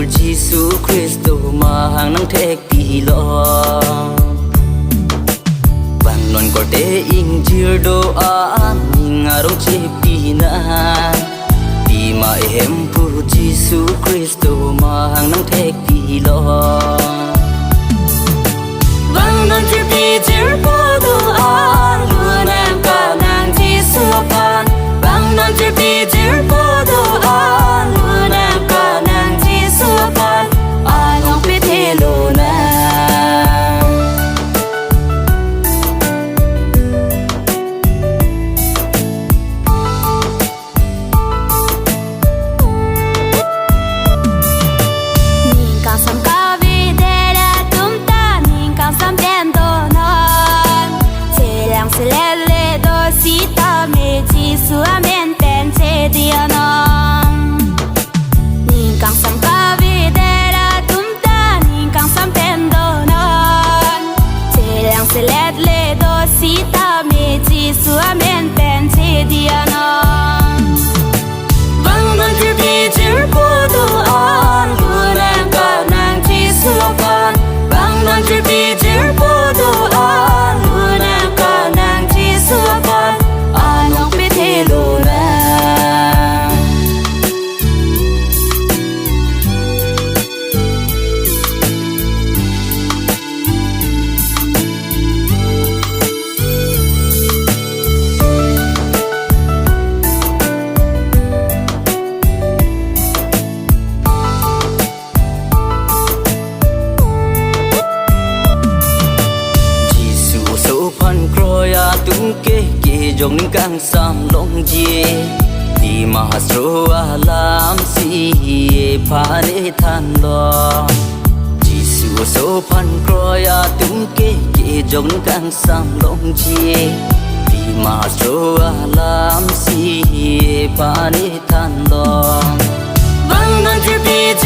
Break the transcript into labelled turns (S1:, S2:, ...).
S1: Giêsu Christo mà hàng nắng thét kỳ lo vang non có te in chia do an ngarong che pina di ma em pu Giêsu Christo mà hàng nắng thét kỳ lo vang non che pi chia po do an luôn em cả nàng Giêsu pan vang non che pi chia po do an luôn em cả nàng Giêsu pan ai không biết thế luôn dòng ninh cang sam long ye di mahasro alam si pha ne than lo Giêsu so pan kroya tum ke dòng ninh cang sam long ye di mahasro alam si pha ne than lo vang non che pi